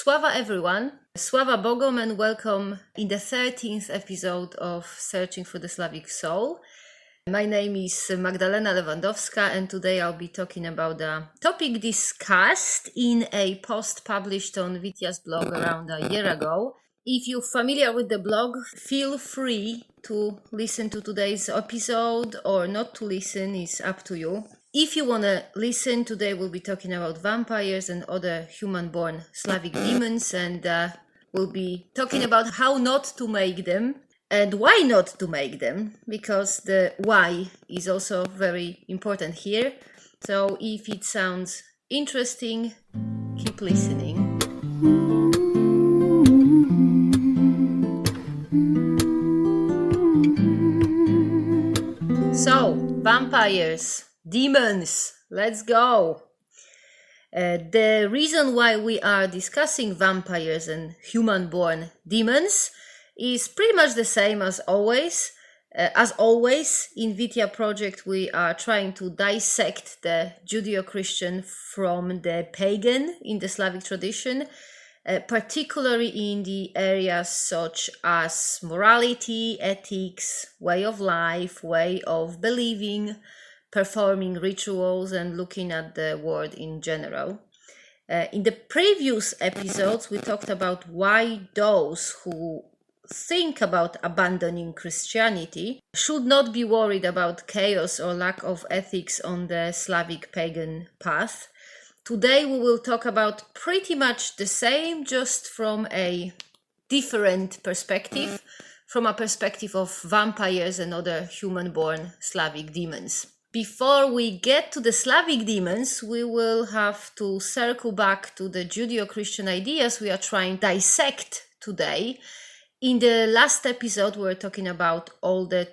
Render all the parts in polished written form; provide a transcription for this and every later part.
Sława everyone, Sława Bogom, and welcome in the 13th episode of Searching for the Slavic Soul. My name is Magdalena Lewandowska, and today I'll be talking about a topic discussed in a post published on Witia's blog around a year ago. If you're familiar with the blog, feel free to listen to today's episode or not to listen, it's up to you. If you want to listen, today we'll be talking about vampires and other human-born Slavic demons, and we'll be talking about how not to make them and why not to make them, because the why is also very important here. So if it sounds interesting, keep listening. So, vampires. Demons, let's go. The reason why we are discussing vampires and human-born demons is pretty much the same as always. As always, in Witia project, we are trying to dissect the Judeo-Christian from the pagan in the Slavic tradition, particularly in the areas such as morality, ethics, way of life, way of believing, performing rituals, and looking at the world in general. In the previous episodes, we talked about why those who think about abandoning Christianity should not be worried about chaos or lack of ethics on the Slavic pagan path. Today we will talk about pretty much the same, just from a different perspective, from a perspective of vampires and other human-born Slavic demons. Before we get to the Slavic demons, we will have to circle back to the Judeo-Christian ideas we are trying to dissect today. In the last episode, we were talking about all the,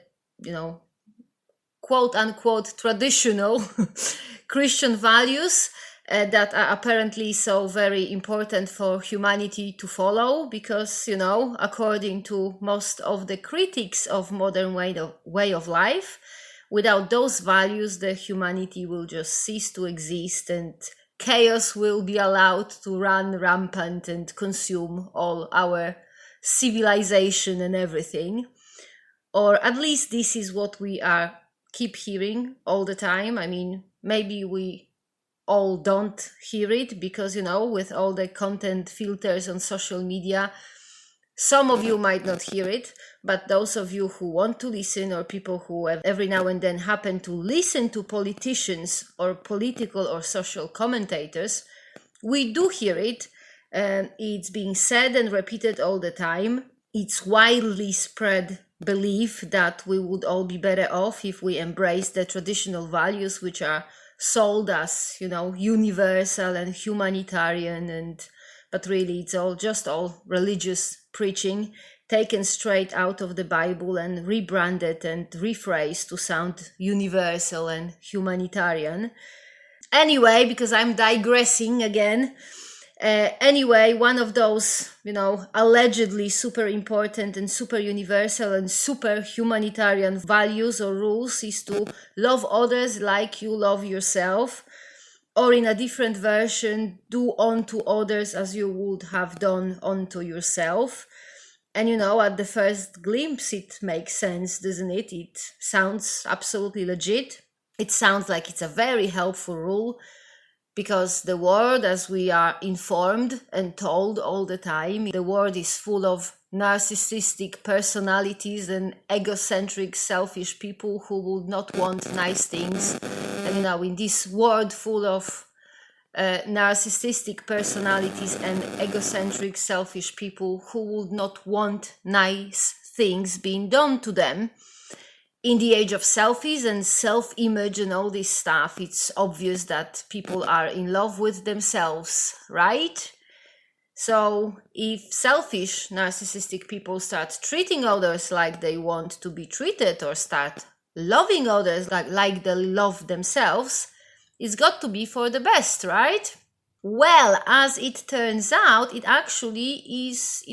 quote-unquote traditional Christian values that are apparently so very important for humanity to follow, because, according to most of the critics of modern way of life, without those values, the humanity will just cease to exist and chaos will be allowed to run rampant and consume all our civilization and everything. Or at least this is what we keep hearing all the time. I mean, maybe we all don't hear it because, with all the content filters on social media, some of you might not hear it, but those of you who want to listen, or people who every now and then happen to listen to politicians or political or social commentators, we do hear it. It's being said and repeated all the time. It's widely spread belief that we would all be better off if we embrace the traditional values which are sold as, universal and humanitarian, but really it's all religious preaching taken straight out of the Bible and rebranded and rephrased to sound universal and humanitarian. Anyway, because I'm digressing again, one of those, allegedly super important and super universal and super humanitarian values or rules is to love others like you love yourself. Or in a different version, do unto others as you would have done unto yourself. And at the first glimpse, it makes sense, doesn't it? It sounds absolutely legit. It sounds like it's a very helpful rule, because the world, as we are informed and told all the time, the world is full of narcissistic personalities and egocentric, selfish people who would not want nice things. And in this world full of narcissistic personalities and egocentric, selfish people who would not want nice things being done to them, in the age of selfies and self-image and all this stuff, it's obvious that people are in love with themselves, right? So if selfish, narcissistic people start treating others like they want to be treated, or start loving others like they love themselves, it's got to be for the best, right? Well, as it turns out, it actually is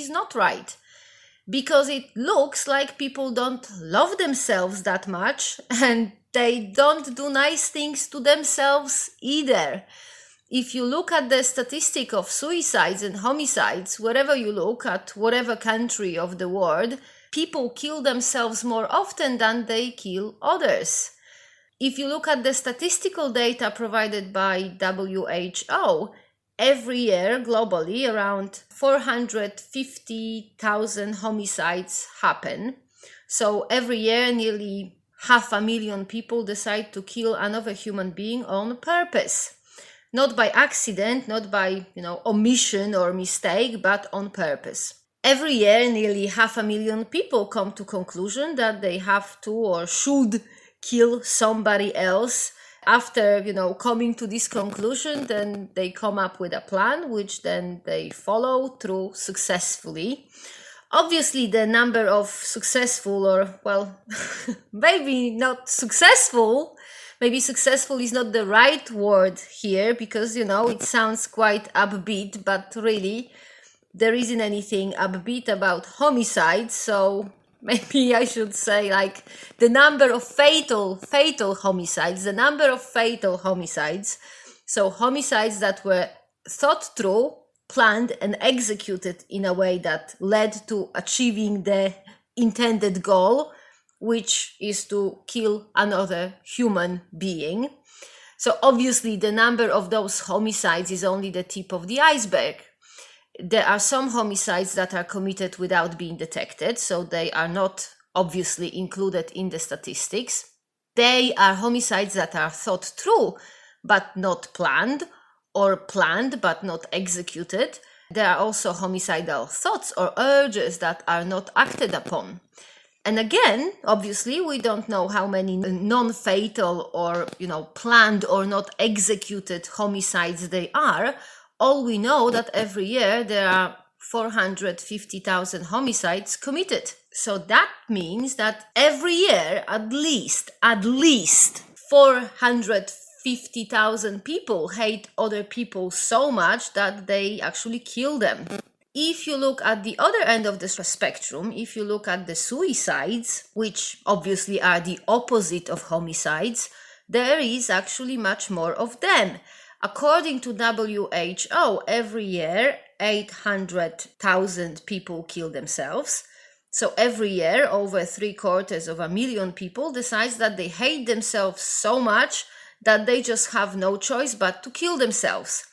not right, because it looks like people don't love themselves that much, and they don't do nice things to themselves either. If you look at the statistic of suicides and homicides, wherever you look at whatever country of the world, people kill themselves more often than they kill others. If you look at the statistical data provided by WHO, every year globally around 450,000 homicides happen. So every year nearly 500,000 people decide to kill another human being on purpose. Not by accident, not by omission or mistake, but on purpose. Every year nearly 500,000 people come to conclusion that they have to or should kill somebody else. After coming to this conclusion, then they come up with a plan which then they follow through successfully. Obviously the number of successful, or well maybe not successful, maybe successful is not the right word here, because it sounds quite upbeat, but really there isn't anything upbeat about homicide. So maybe I should say like the number of fatal homicides, so homicides that were thought through, planned and executed in a way that led to achieving the intended goal, which is to kill another human being. So obviously the number of those homicides is only the tip of the iceberg. There are some homicides that are committed without being detected, so they are not obviously included in the statistics. They are homicides that are thought through but not planned, or planned but not executed. There are also homicidal thoughts or urges that are not acted upon. And again, obviously, we don't know how many non-fatal or planned or not executed homicides they are. All we know that every year there are 450,000 homicides committed. So that means that every year at least 450,000 people hate other people so much that they actually kill them. If you look at the other end of the spectrum, if you look at the suicides, which obviously are the opposite of homicides, there is actually much more of them. According to WHO, every year 800,000 people kill themselves. So every year over 750,000 people decides that they hate themselves so much that they just have no choice but to kill themselves.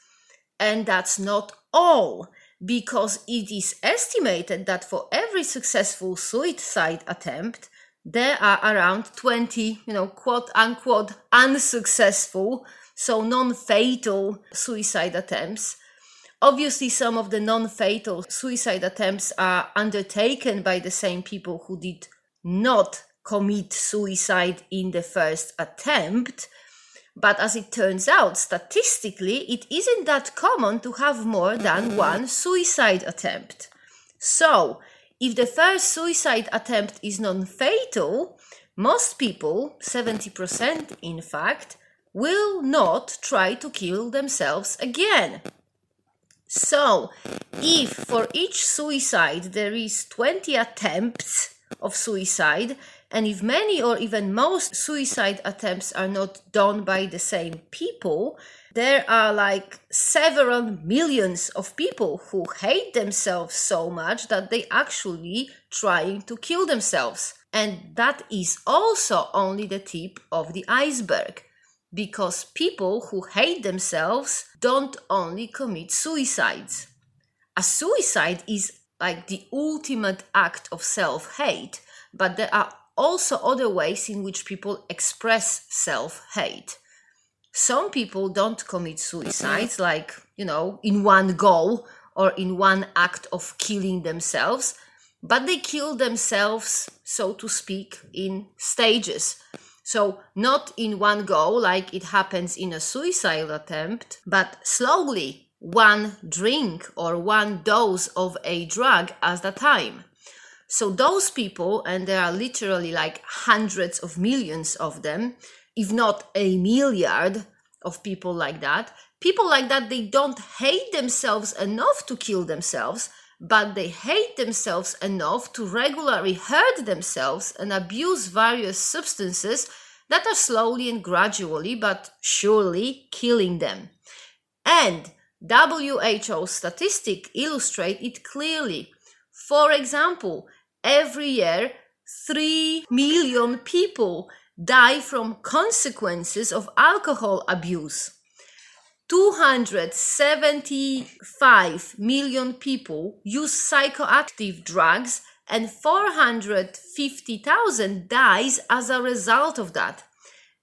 And that's not all, because it is estimated that for every successful suicide attempt, there are around 20, quote unquote, unsuccessful, so non-fatal suicide attempts. Obviously, some of the non-fatal suicide attempts are undertaken by the same people who did not commit suicide in the first attempt. But as it turns out, statistically, it isn't that common to have more than one suicide attempt. So, if the first suicide attempt is non-fatal, most people, 70% in fact, will not try to kill themselves again. So, if for each suicide there is 20 attempts of suicide, and if many or even most suicide attempts are not done by the same people, there are like several millions of people who hate themselves so much that they actually trying to kill themselves. And that is also only the tip of the iceberg, because people who hate themselves don't only commit suicides. A suicide is like the ultimate act of self-hate, but there are also other ways in which people express self-hate. Some people don't commit suicides, like, in one go or in one act of killing themselves, but they kill themselves, so to speak, in stages. So not in one go, like it happens in a suicide attempt, but slowly, one drink or one dose of a drug at a time. So those people, and there are literally like hundreds of millions of them, if not a milliard of people like that, they don't hate themselves enough to kill themselves, but they hate themselves enough to regularly hurt themselves and abuse various substances that are slowly and gradually but surely killing them. And WHO statistics illustrate it clearly. For example, every year 3 million people die from consequences of alcohol abuse. 275 million people use psychoactive drugs, and 450,000 dies as a result of that.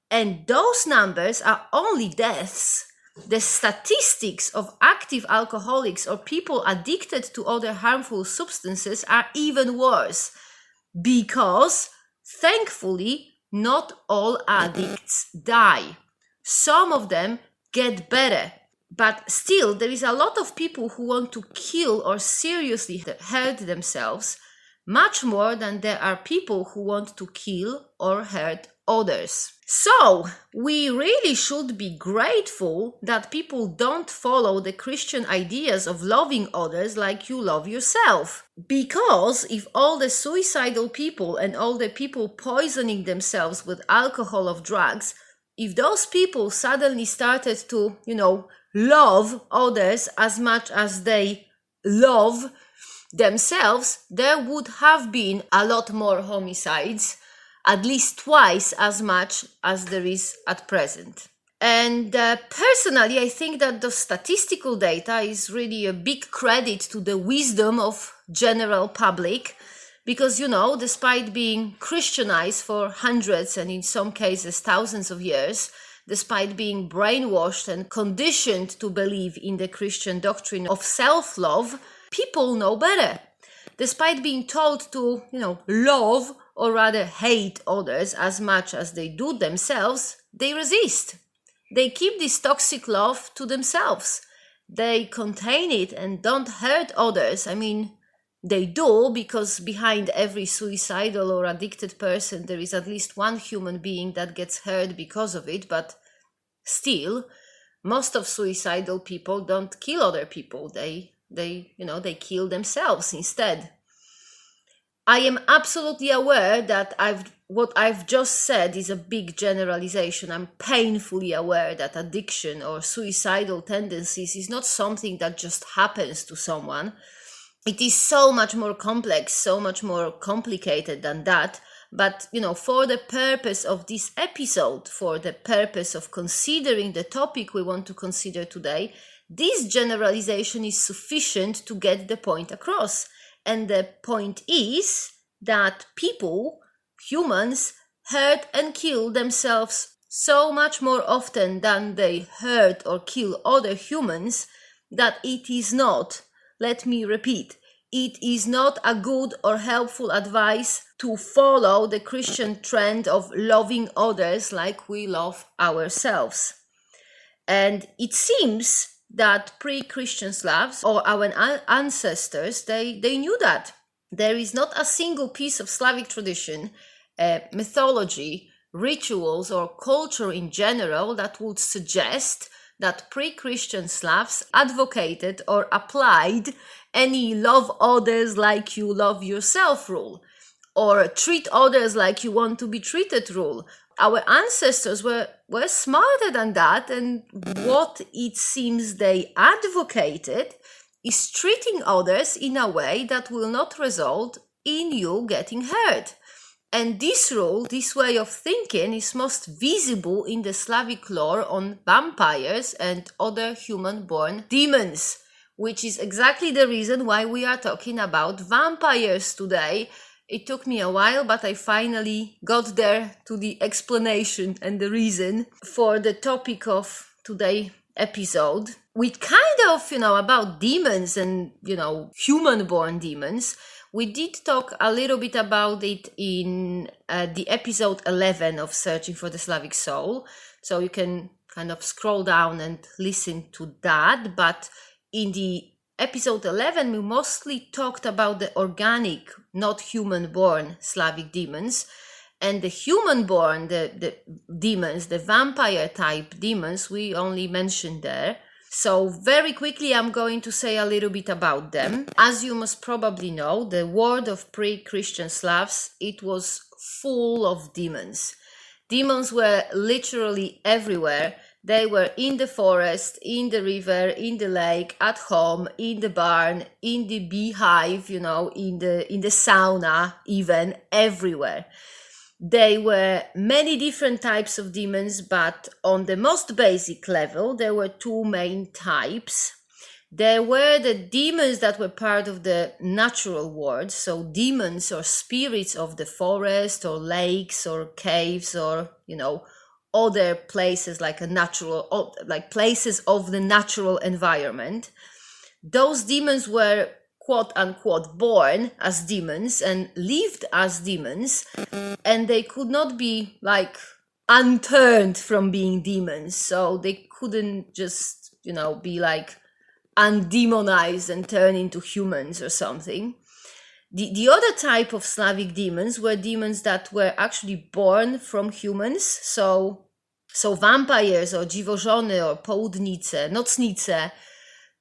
And those numbers are only deaths. The statistics of active alcoholics or people addicted to other harmful substances are even worse, because thankfully not all addicts die. Some of them get better, but still there is a lot of people who want to kill or seriously hurt themselves, much more than there are people who want to kill or hurt others. So we really should be grateful that people don't follow the Christian ideas of loving others like you love yourself. Because if all the suicidal people and all the people poisoning themselves with alcohol or drugs, if those people suddenly started to, love others as much as they love themselves, there would have been a lot more homicides, at least twice as much as there is at present. And personally, I think that the statistical data is really a big credit to the wisdom of general public, because, despite being Christianized for hundreds and in some cases thousands of years, despite being brainwashed and conditioned to believe in the Christian doctrine of self-love, people know better. Despite being told to, love or rather hate others as much as they do themselves, they resist. They keep this toxic love to themselves. They contain it and don't hurt others. I mean, they do, because behind every suicidal or addicted person, there is at least one human being that gets hurt because of it. But still, most of suicidal people don't kill other people. They kill themselves instead. I am absolutely aware that what I've just said is a big generalization. I'm painfully aware that addiction or suicidal tendencies is not something that just happens to someone. It is so much more complex, so much more complicated than that. But, for the purpose of this episode, for the purpose of considering the topic we want to consider today, this generalization is sufficient to get the point across. And the point is that people, humans, hurt and kill themselves so much more often than they hurt or kill other humans, that it is not, let me repeat, it is not a good or helpful advice to follow the Christian trend of loving others like we love ourselves. And it seems that pre-Christian Slavs or our ancestors, they knew that. There is not a single piece of Slavic tradition, mythology, rituals, or culture in general that would suggest that pre-Christian Slavs advocated or applied any love others like you love yourself rule, or treat others like you want to be treated rule. Our ancestors were smarter than that, and what it seems they advocated is treating others in a way that will not result in you getting hurt. And this rule, this way of thinking, is most visible in the Slavic lore on vampires and other human-born demons, which is exactly the reason why we are talking about vampires today. It took me a while, but I finally got there to the explanation and the reason for the topic of today's episode. We kind of, about demons and, human-born demons. We did talk a little bit about it in the episode 11 of Searching for the Slavic Soul. So you can kind of scroll down and listen to that. But in the episode 11, we mostly talked about the organic, not human-born Slavic demons. And the human-born, the demons, the vampire-type demons, we only mentioned there. So very quickly, I'm going to say a little bit about them. As you must probably know, the world of pre-Christian Slavs, it was full of demons. Demons were literally everywhere. They were in the forest, in the river, in the lake, at home, in the barn, in the beehive, in the sauna, even everywhere. There were many different types of demons, but on the most basic level, there were two main types. There were the demons that were part of the natural world, so demons or spirits of the forest or lakes or caves or, other places like places of the natural environment. Those demons were quote unquote born as demons and lived as demons, and they could not be unturned from being demons. So they couldn't just, be undemonized and turn into humans or something. The other type of Slavic demons were demons that were actually born from humans, so vampires or dziwożony or południce, nocnice,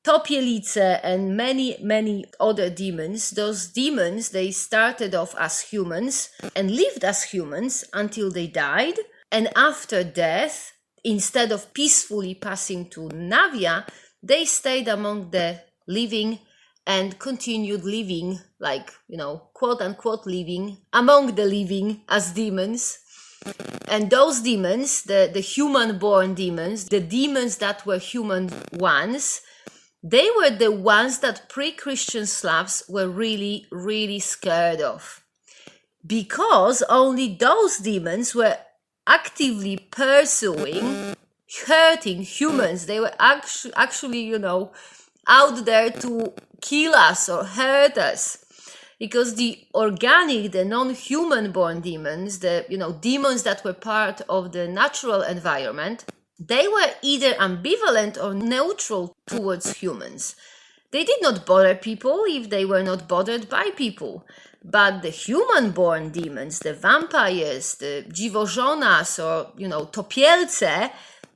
topielice, and many other demons. Those demons, they started off as humans and lived as humans until they died, and after death, instead of peacefully passing to Navia, they stayed among the living and continued living, quote unquote living, among the living as demons. And those demons, the human-born demons, the demons that were human ones, they were the ones that pre-Christian Slavs were really, really scared of. Because only those demons were actively pursuing, hurting humans. They were actually, out there to kill us or hurt us, because the organic, the non-human born demons, the demons that were part of the natural environment, they were either ambivalent or neutral towards humans. They did not bother people if they were not bothered by people. But the human-born demons, the vampires, the dziwożonas or topielce,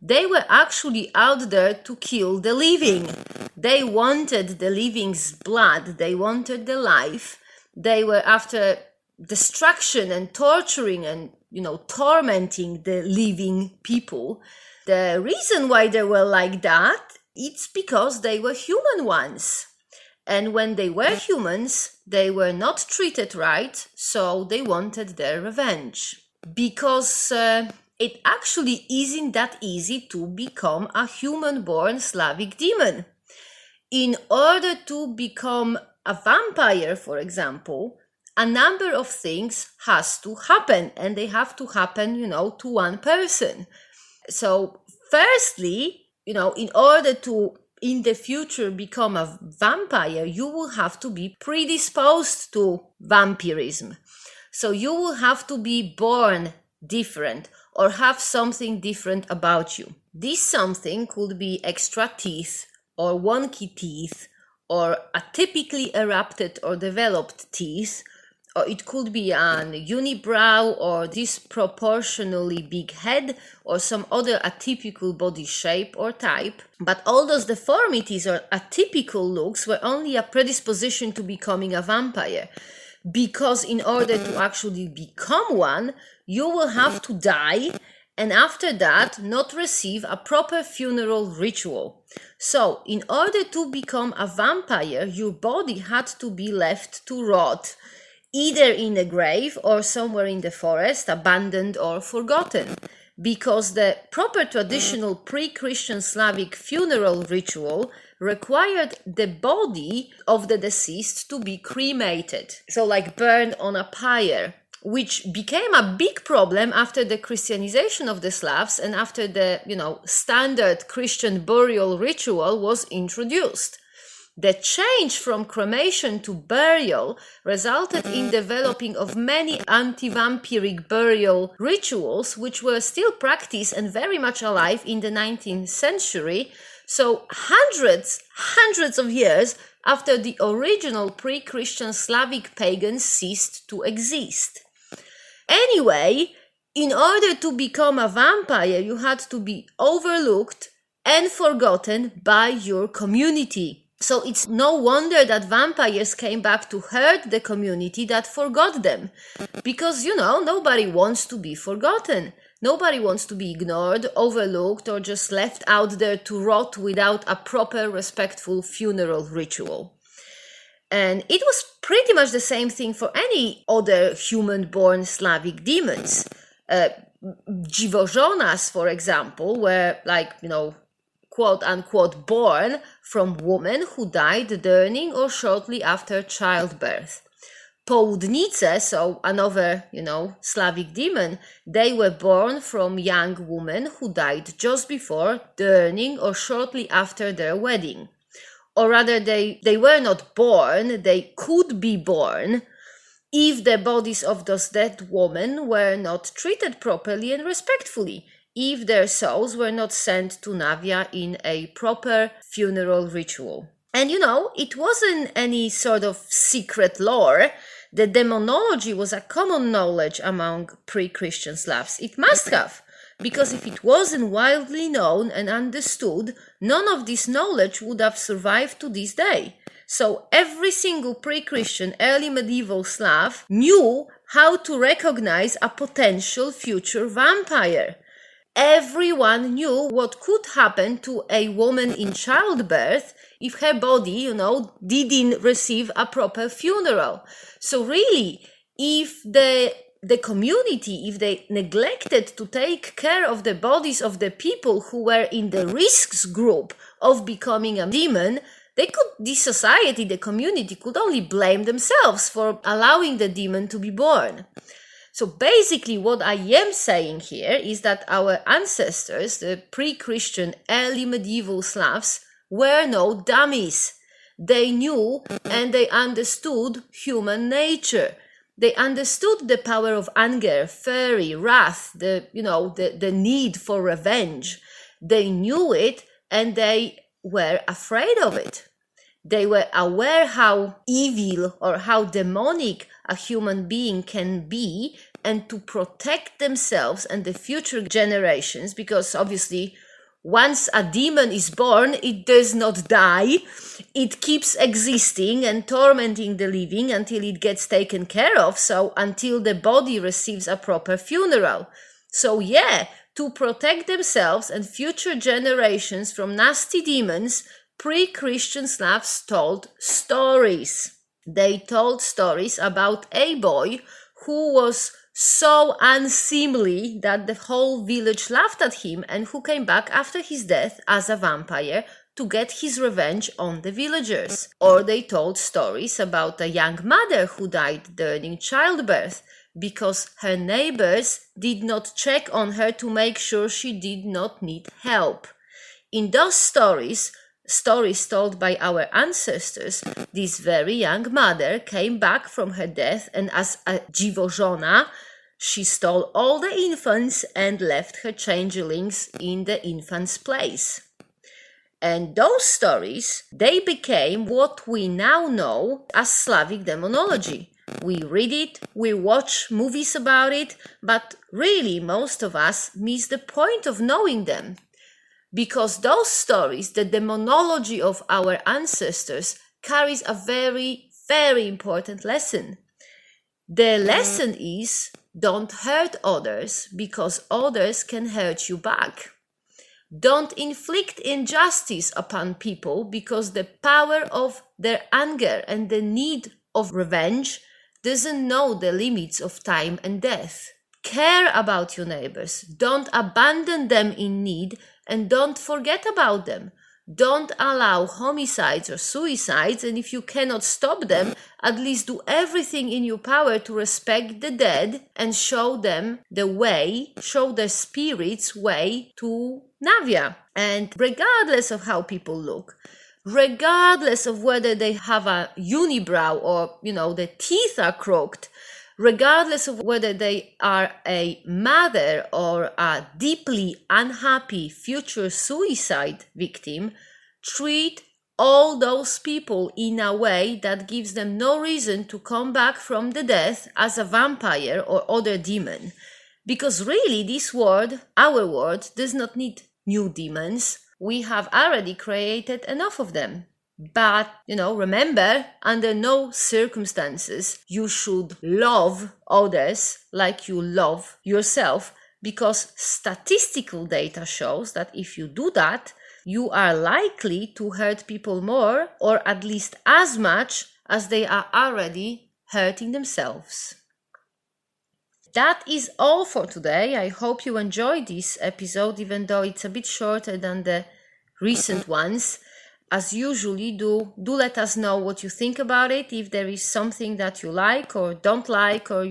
they were actually out there to kill the living. They wanted the living's blood. They wanted the life. They were after destruction and torturing and, tormenting the living people. The reason why they were like that, it's because they were human ones. And when they were humans, they were not treated right, so they wanted their revenge. Because it actually isn't that easy to become a human-born Slavic demon. In order to become a vampire, for example, a number of things has to happen, and they have to happen, to one person. So firstly, in order to in the future become a vampire, you will have to be predisposed to vampirism. So you will have to be born different or have something different about you. This something could be extra teeth or wonky teeth or atypically erupted or developed teeth, or it could be an unibrow or disproportionately big head or some other atypical body shape or type. But all those deformities or atypical looks were only a predisposition to becoming a vampire. Because in order to actually become one, you will have to die and after that not receive a proper funeral ritual. So in order to become a vampire, your body had to be left to rot, either in a grave or somewhere in the forest, abandoned or forgotten, because the proper traditional pre-Christian Slavic funeral ritual required the body of the deceased to be cremated, so burned on a pyre, which became a big problem after the Christianization of the Slavs and after the, standard Christian burial ritual was introduced. The change from cremation to burial resulted in developing of many anti-vampiric burial rituals, which were still practiced and very much alive in the 19th century. So hundreds of years after the original pre-Christian Slavic pagans ceased to exist. Anyway, in order to become a vampire, you had to be overlooked and forgotten by your community. So it's no wonder that vampires came back to hurt the community that forgot them. Because, nobody wants to be forgotten. Nobody wants to be ignored, overlooked, or just left out there to rot without a proper, respectful funeral ritual. And it was pretty much the same thing for any other human-born Slavic demons. Dziwożonas, for example, were quote-unquote born from women who died during or shortly after childbirth. Południce, so another, Slavic demon, they were born from young women who died just before, during, or shortly after their wedding. Or rather, they were not born, they could be born if the bodies of those dead women were not treated properly and respectfully, if their souls were not sent to Navia in a proper funeral ritual. And it wasn't any sort of secret lore. The demonology was a common knowledge among pre-Christian Slavs. It must have, because if it wasn't widely known and understood, none of this knowledge would have survived to this day. So every single pre-Christian early medieval Slav knew how to recognize a potential future vampire. Everyone knew what could happen to a woman in childbirth if her body, didn't receive a proper funeral. So really, if the community, if they neglected to take care of the bodies of the people who were in the risks group of becoming a demon, the society, the community could only blame themselves for allowing the demon to be born. So basically what I am saying here is that our ancestors, the pre-Christian early medieval Slavs, were no dummies. They knew and they understood human nature. They understood the power of anger, fury, wrath, the need for revenge. They knew it and they were afraid of it. They were aware how evil or how demonic a human being can be, and to protect themselves and the future generations, because obviously once a demon is born, it does not die. It keeps existing and tormenting the living until it gets taken care of, so until the body receives a proper funeral. So yeah, to protect themselves and future generations from nasty demons, pre-Christian Slavs told stories. They told stories about a boy who was so unseemly that the whole village laughed at him and who came back after his death as a vampire to get his revenge on the villagers. Or they told stories about a young mother who died during childbirth because her neighbors did not check on her to make sure she did not need help. In those stories told by our ancestors, this very young mother came back from her death, and as a dziwożona, she stole all the infants and left her changelings in the infants' place. And those stories, they became what we now know as Slavic demonology. We read it, we watch movies about it, but really most of us miss the point of knowing them. Because those stories, the demonology of our ancestors, carries a very, very important lesson. The lesson is, don't hurt others because others can hurt you back. Don't inflict injustice upon people because the power of their anger and the need of revenge doesn't know the limits of time and death. Care about your neighbors. Don't abandon them in need and don't forget about them. Don't allow homicides or suicides, and if you cannot stop them, at least do everything in your power to respect the dead and show them the way, show their spirits way to Navia. And regardless of how people look, regardless of whether they have a unibrow or, the teeth are crooked, regardless of whether they are a mother or a deeply unhappy future suicide victim, treat all those people in a way that gives them no reason to come back from the death as a vampire or other demon. Because really, this world, our world, does not need new demons. We have already created enough of them. But, remember, under no circumstances you should love others like you love yourself, because statistical data shows that if you do that, you are likely to hurt people more, or at least as much as they are already hurting themselves. That is all for today. I hope you enjoyed this episode, even though it's a bit shorter than the recent ones. As usually, do let us know what you think about it, if there is something that you like or don't like, or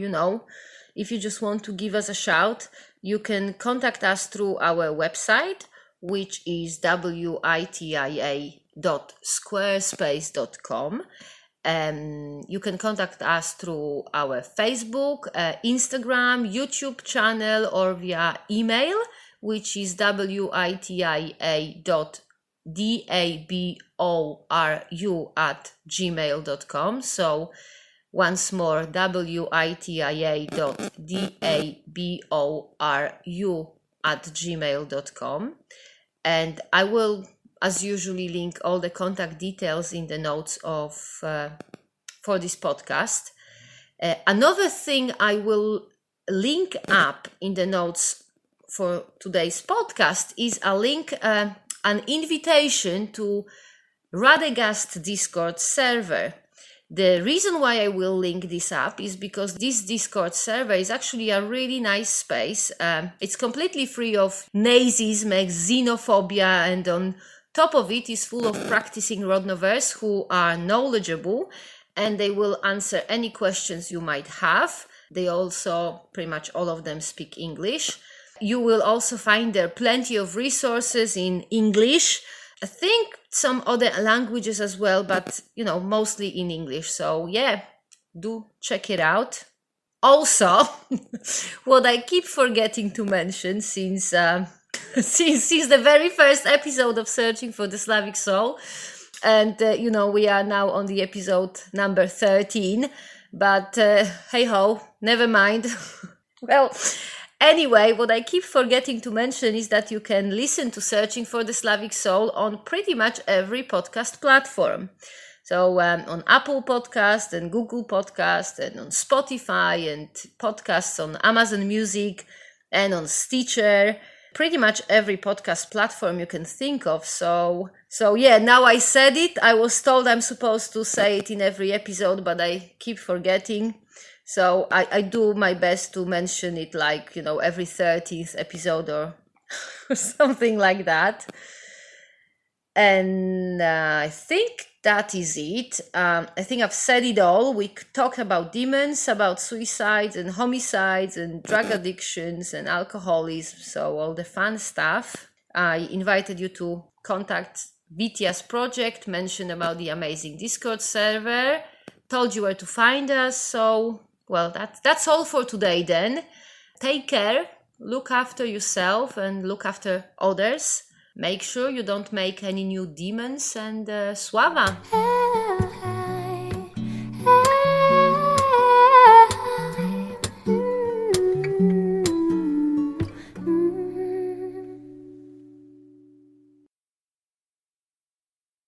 if you just want to give us a shout. You can contact us through our website, which is witia.squarespace.com. You can contact us through our Facebook, Instagram, YouTube channel, or via email, which is witia.daboru@gmail.com. So once more, witia.daboru@gmail.com. And I will, as usually, link all the contact details in the notes of for this podcast. Another thing I will link up in the notes for today's podcast is a link, an invitation to Radegast Discord server. The reason why I will link this up is because this Discord server is actually a really nice space. It's completely free of nazism, xenophobia, and on top of it is full of practicing Rodnovers who are knowledgeable, and they will answer any questions you might have. They also, pretty much all of them, speak English. You will also find there plenty of resources in English. I think some other languages as well, but mostly in English. So yeah, do check it out. Also, what I keep forgetting to mention since since the very first episode of Searching for the Slavic Soul, and we are now on the episode number 13, but hey ho, never mind. Well, anyway, what I keep forgetting to mention is that you can listen to Searching for the Slavic Soul on pretty much every podcast platform. So on Apple Podcast and Google Podcast and on Spotify, and podcasts on Amazon Music and on Stitcher, pretty much every podcast platform you can think of. So yeah, now I said it. I was told I'm supposed to say it in every episode, but I keep forgetting. So I do my best to mention it like, every 30th episode or something like that. And I think that is it. I think I've said it all. We talk about demons, about suicides and homicides and drug addictions and alcoholism. So all the fun stuff. I invited you to contact Vitia's project, mentioned about the amazing Discord server, told you where to find us. So, well, that's all for today then. Take care, look after yourself and look after others. Make sure you don't make any new demons, and Sława!